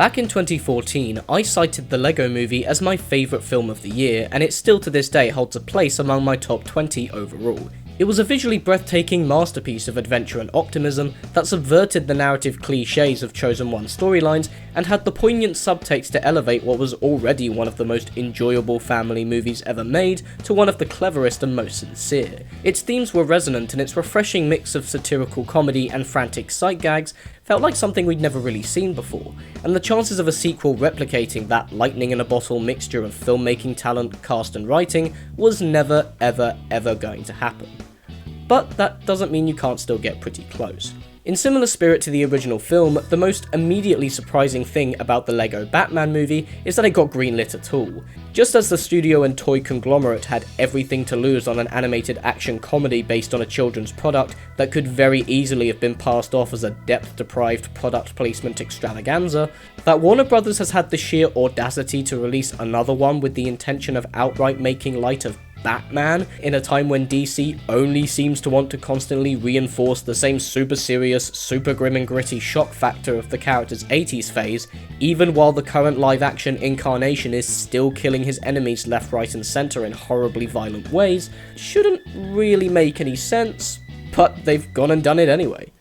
Back in 2014, I cited the Lego Movie as my favourite film of the year, and it still to this day holds a place among my top 20 overall. It was a visually breathtaking masterpiece of adventure and optimism that subverted the narrative clichés of Chosen One storylines and had the poignant subtext to elevate what was already one of the most enjoyable family movies ever made to one of the cleverest and most sincere. Its themes were resonant, and its refreshing mix of satirical comedy and frantic sight gags felt like something we'd never really seen before, and the chances of a sequel replicating that lightning-in-a-bottle mixture of filmmaking talent, cast and writing was never ever going to happen. But that doesn't mean you can't still get pretty close. In similar spirit to the original film, the most immediately surprising thing about the Lego Batman movie is that it got greenlit at all. Just as the studio and toy conglomerate had everything to lose on an animated action comedy based on a children's product that could very easily have been passed off as a depth-deprived product placement extravaganza, that Warner Brothers has had the sheer audacity to release another one with the intention of outright making light of Batman in a time when DC only seems to want to constantly reinforce the same super serious, super grim and gritty shock factor of the character's 80s phase, even while the current live-action incarnation is still killing his enemies left, right and centre in horribly violent ways, shouldn't really make any sense, but they've gone and done it anyway.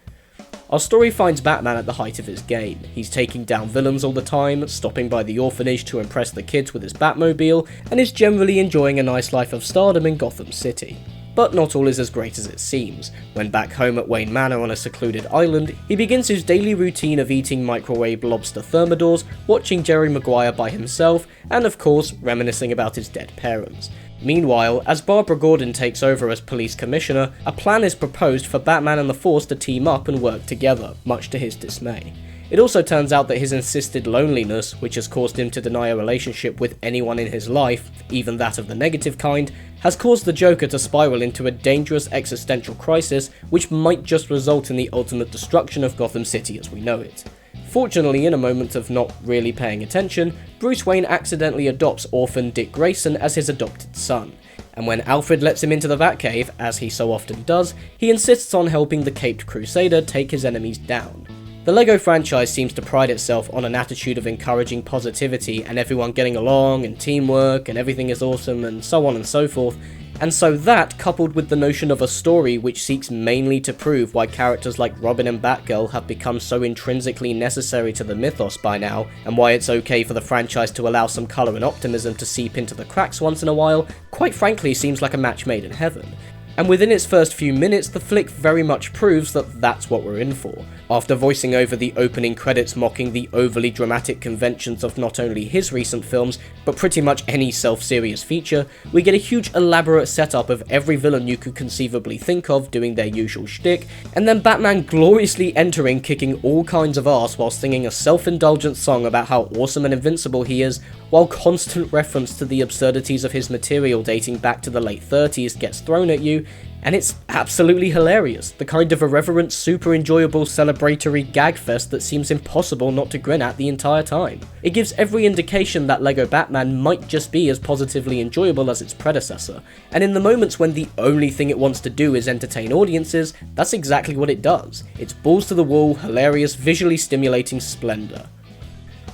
Our story finds Batman at the height of his game. He's taking down villains all the time, stopping by the orphanage to impress the kids with his Batmobile, and is generally enjoying a nice life of stardom in Gotham City. But not all is as great as it seems. When back home at Wayne Manor on a secluded island, he begins his daily routine of eating microwave lobster thermidors, watching Jerry Maguire by himself, and of course, reminiscing about his dead parents. Meanwhile, as Barbara Gordon takes over as police commissioner, a plan is proposed for Batman and the Force to team up and work together, much to his dismay. It also turns out that his insisted loneliness, which has caused him to deny a relationship with anyone in his life, even that of the negative kind, has caused the Joker to spiral into a dangerous existential crisis which might just result in the ultimate destruction of Gotham City as we know it. Fortunately, in a moment of not really paying attention, Bruce Wayne accidentally adopts orphan Dick Grayson as his adopted son, and when Alfred lets him into the Batcave, as he so often does, he insists on helping the caped crusader take his enemies down. The LEGO franchise seems to pride itself on an attitude of encouraging positivity and everyone getting along and teamwork and everything is awesome and so on and so forth, and so that, coupled with the notion of a story which seeks mainly to prove why characters like Robin and Batgirl have become so intrinsically necessary to the mythos by now, and why it's okay for the franchise to allow some colour and optimism to seep into the cracks once in a while, quite frankly seems like a match made in heaven. And within its first few minutes, the flick very much proves that that's what we're in for. After voicing over the opening credits mocking the overly dramatic conventions of not only his recent films, but pretty much any self-serious feature, we get a huge elaborate setup of every villain you could conceivably think of doing their usual shtick, and then Batman gloriously entering kicking all kinds of ass while singing a self-indulgent song about how awesome and invincible he is, while constant reference to the absurdities of his material dating back to the late 30s gets thrown at you, and it's absolutely hilarious, the kind of irreverent, super enjoyable celebratory gag fest that seems impossible not to grin at the entire time. It gives every indication that LEGO Batman might just be as positively enjoyable as its predecessor, and in the moments when the only thing it wants to do is entertain audiences, that's exactly what it does. It's balls to the wall, hilarious, visually stimulating splendor.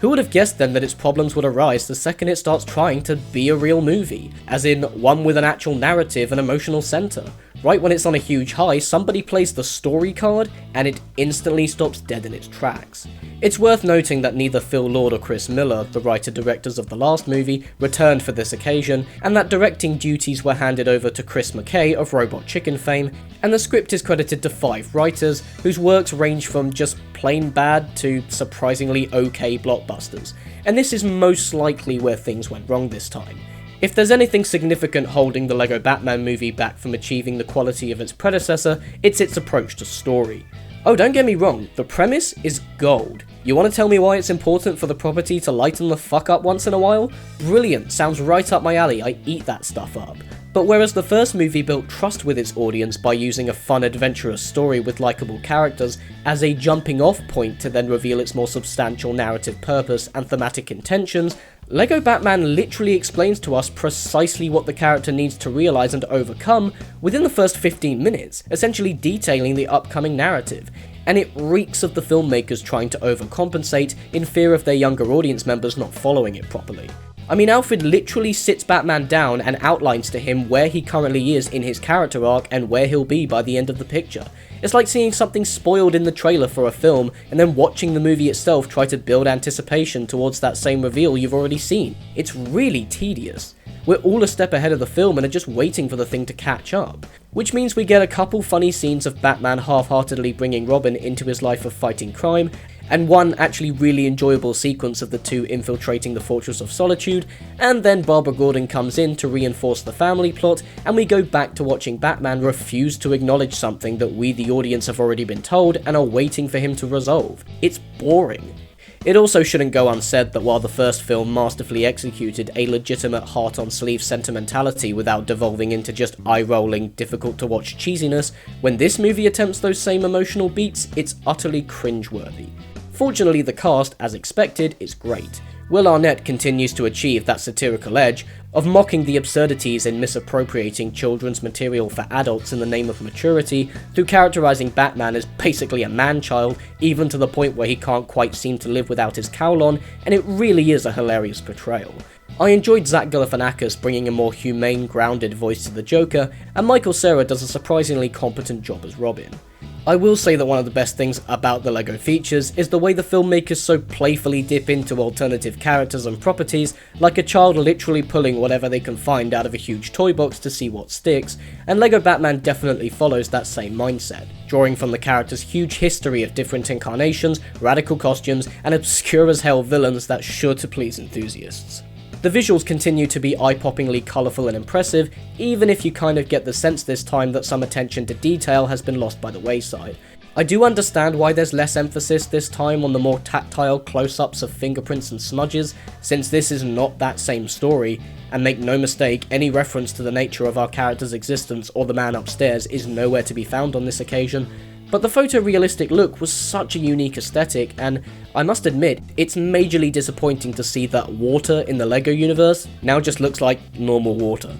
Who would have guessed then that its problems would arise the second it starts trying to be a real movie, as in one with an actual narrative and emotional centre? Right when it's on a huge high, somebody plays the story card, and it instantly stops dead in its tracks. It's worth noting that neither Phil Lord or Chris Miller, the writer-directors of the last movie, returned for this occasion, and that directing duties were handed over to Chris McKay of Robot Chicken fame, and the script is credited to 5 writers, whose works range from just plain bad to surprisingly okay blockbusters, and this is most likely where things went wrong this time. If there's anything significant holding the LEGO Batman movie back from achieving the quality of its predecessor, it's its approach to story. Oh, don't get me wrong, the premise is gold. You want to tell me why it's important for the property to lighten the fuck up once in a while? Brilliant, sounds right up my alley, I eat that stuff up. But whereas the first movie built trust with its audience by using a fun, adventurous story with likeable characters as a jumping off point to then reveal its more substantial narrative purpose and thematic intentions, Lego Batman literally explains to us precisely what the character needs to realise and overcome within the first 15 minutes, essentially detailing the upcoming narrative, and it reeks of the filmmakers trying to overcompensate in fear of their younger audience members not following it properly. I mean, Alfred literally sits Batman down and outlines to him where he currently is in his character arc and where he'll be by the end of the picture. It's like seeing something spoiled in the trailer for a film and then watching the movie itself try to build anticipation towards that same reveal you've already seen. It's really tedious. We're all a step ahead of the film and are just waiting for the thing to catch up. Which means we get a couple funny scenes of Batman half-heartedly bringing Robin into his life of fighting crime, and one actually really enjoyable sequence of the two infiltrating the Fortress of Solitude, and then Barbara Gordon comes in to reinforce the family plot, and we go back to watching Batman refuse to acknowledge something that we the audience have already been told and are waiting for him to resolve. It's boring. It also shouldn't go unsaid that while the first film masterfully executed a legitimate heart-on-sleeve sentimentality without devolving into just eye-rolling, difficult-to-watch cheesiness, when this movie attempts those same emotional beats, it's utterly cringeworthy. Fortunately, the cast, as expected, is great. Will Arnett continues to achieve that satirical edge of mocking the absurdities in misappropriating children's material for adults in the name of maturity, through characterizing Batman as basically a man-child, even to the point where he can't quite seem to live without his cowl on, and it really is a hilarious portrayal. I enjoyed Zach Galifianakis bringing a more humane, grounded voice to the Joker, and Michael Cera does a surprisingly competent job as Robin. I will say that one of the best things about the LEGO features is the way the filmmakers so playfully dip into alternative characters and properties, like a child literally pulling whatever they can find out of a huge toy box to see what sticks, and LEGO Batman definitely follows that same mindset, drawing from the character's huge history of different incarnations, radical costumes, and obscure as hell villains that's sure to please enthusiasts. The visuals continue to be eye-poppingly colourful and impressive, even if you kind of get the sense this time that some attention to detail has been lost by the wayside. I do understand why there's less emphasis this time on the more tactile close-ups of fingerprints and smudges, since this is not that same story, and make no mistake, any reference to the nature of our character's existence or the man upstairs is nowhere to be found on this occasion. But the photorealistic look was such a unique aesthetic, and I must admit, it's majorly disappointing to see that water in the LEGO universe now just looks like normal water.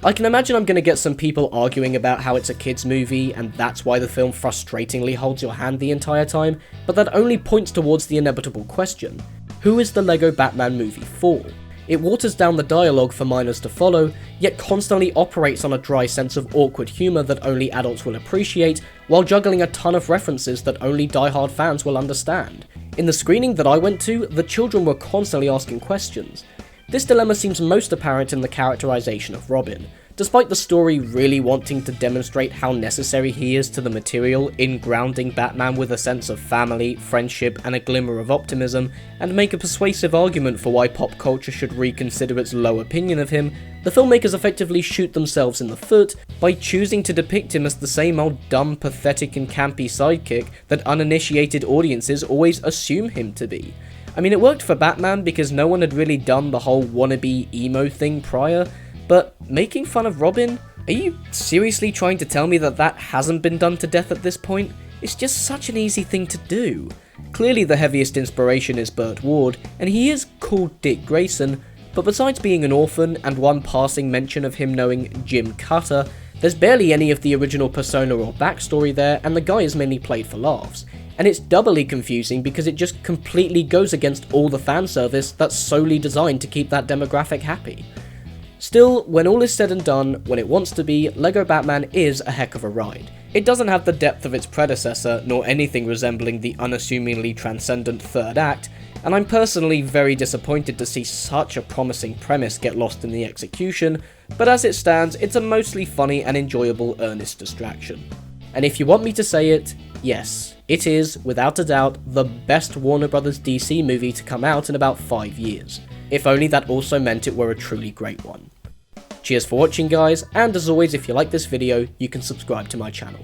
I can imagine I'm going to get some people arguing about how it's a kids movie and that's why the film frustratingly holds your hand the entire time, but that only points towards the inevitable question: who is the LEGO Batman movie for? It waters down the dialogue for minors to follow, yet constantly operates on a dry sense of awkward humour that only adults will appreciate, while juggling a ton of references that only die-hard fans will understand. In the screening that I went to, the children were constantly asking questions. This dilemma seems most apparent in the characterization of Robin. Despite the story really wanting to demonstrate how necessary he is to the material in grounding Batman with a sense of family, friendship, and a glimmer of optimism, and make a persuasive argument for why pop culture should reconsider its low opinion of him, the filmmakers effectively shoot themselves in the foot by choosing to depict him as the same old dumb, pathetic, and campy sidekick that uninitiated audiences always assume him to be. I mean, it worked for Batman because no one had really done the whole wannabe emo thing prior, but making fun of Robin? Are you seriously trying to tell me that that hasn't been done to death at this point? It's just such an easy thing to do. Clearly the heaviest inspiration is Burt Ward, and he is called Dick Grayson, but besides being an orphan and one passing mention of him knowing Jim Cutter, there's barely any of the original persona or backstory there, and the guy is mainly played for laughs. And it's doubly confusing because it just completely goes against all the fan service that's solely designed to keep that demographic happy. Still, when all is said and done, when it wants to be, LEGO Batman is a heck of a ride. It doesn't have the depth of its predecessor, nor anything resembling the unassumingly transcendent third act, and I'm personally very disappointed to see such a promising premise get lost in the execution, but as it stands, it's a mostly funny and enjoyable earnest distraction. And if you want me to say it, yes, it is, without a doubt, the best Warner Bros. DC movie to come out in about 5 years. If only that also meant it were a truly great one. Cheers for watching, guys, and as always, if you like this video, you can subscribe to my channel.